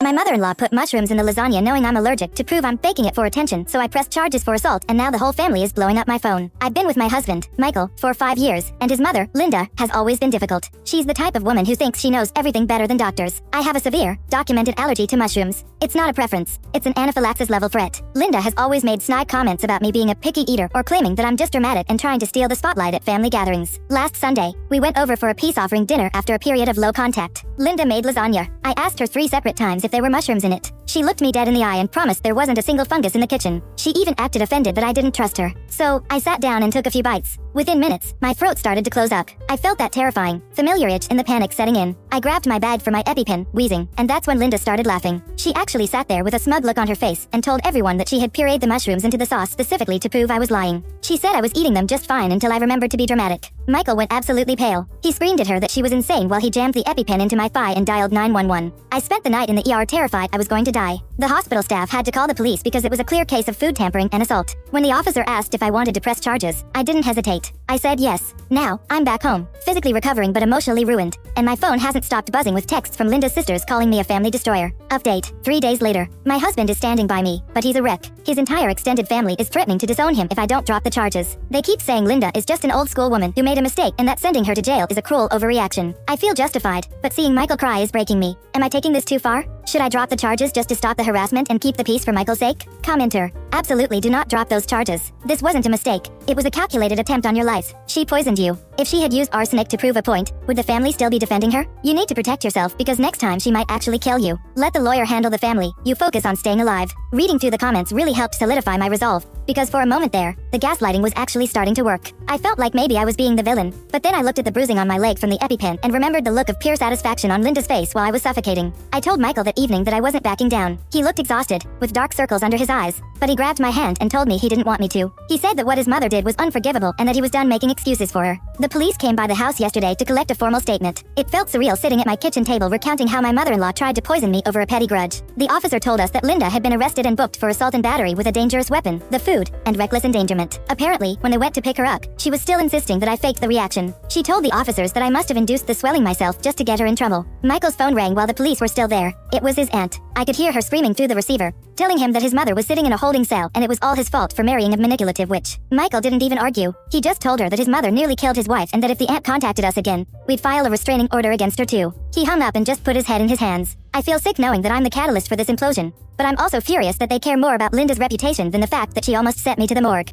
My mother-in-law put mushrooms in the lasagna knowing I'm allergic to prove I'm faking it for attention, so I pressed charges for assault and now the whole family is blowing up my phone. I've been with my husband, Michael, for 5 years, and his mother, Linda, has always been difficult. She's the type of woman who thinks she knows everything better than doctors. I have a severe, documented allergy to mushrooms. It's not a preference. It's an anaphylaxis level threat. Linda has always made snide comments about me being a picky eater or claiming that I'm just dramatic and trying to steal the spotlight at family gatherings. Last Sunday, we went over for a peace offering dinner after a period of low contact. Linda made lasagna. I asked her 3 separate times if there were mushrooms in it. She looked me dead in the eye and promised there wasn't a single fungus in the kitchen. She even acted offended that I didn't trust her. So, I sat down and took a few bites. Within minutes, my throat started to close up. I felt that terrifying, familiar itch and the panic setting in. I grabbed my bag for my EpiPen, wheezing, and that's when Linda started laughing. She actually sat there with a smug look on her face and told everyone that she had pureed the mushrooms into the sauce specifically to prove I was lying. She said I was eating them just fine until I remembered to be dramatic. Michael went absolutely pale. He screamed at her that she was insane while he jammed the EpiPen into my thigh and dialed 911. I spent the night in the ER terrified I was going to die. The hospital staff had to call the police because it was a clear case of food tampering and assault. When the officer asked if I wanted to press charges, I didn't hesitate. I said yes. Now, I'm back home, physically recovering but emotionally ruined, and my phone hasn't stopped buzzing with texts from Linda's sisters calling me a family destroyer. Update: 3 days later, my husband is standing by me, but he's a wreck. His entire extended family is threatening to disown him if I don't drop the charges. They keep saying Linda is just an old school woman who made a mistake and that sending her to jail is a cruel overreaction. I feel justified, but seeing Michael cry is breaking me. Am I taking this too far? Should I drop the charges just to stop the harassment and keep the peace for Michael's sake? Commenter: absolutely do not drop those charges. This wasn't a mistake. It was a calculated attempt on your life. She poisoned you. If she had used arsenic to prove a point, would the family still be defending her? You need to protect yourself because next time she might actually kill you. Let the lawyer handle the family. You focus on staying alive. Reading through the comments really helped solidify my resolve, because for a moment there, the gaslighting was actually starting to work. I felt like maybe I was being the villain, but then I looked at the bruising on my leg from the EpiPen and remembered the look of pure satisfaction on Linda's face while I was suffocating. I told Michael that evening that I wasn't backing down. He looked exhausted, with dark circles under his eyes, but he grabbed my hand and told me he didn't want me to. He said that what his mother did was unforgivable and that he was done making excuses for her. The police came by the house yesterday to collect a formal statement. It felt surreal sitting at my kitchen table recounting how my mother-in-law tried to poison me over a petty grudge. The officer told us that Linda had been arrested and booked for assault and battery with a dangerous weapon, the food, and reckless endangerment. Apparently, when they went to pick her up, she was still insisting that I faked the reaction. She told the officers that I must have induced the swelling myself just to get her in trouble. Michael's phone rang while the police were still there. It was his aunt. I could hear her screaming through the receiver, telling him that his mother was sitting in a holding cell and it was all his fault for marrying a manipulative witch. Michael didn't even argue. He just told her that his mother nearly killed his wife and that if the aunt contacted us again, we'd file a restraining order against her too. He hung up and just put his head in his hands. I feel sick knowing that I'm the catalyst for this implosion, but I'm also furious that they care more about Linda's reputation than the fact that she almost sent me to the morgue.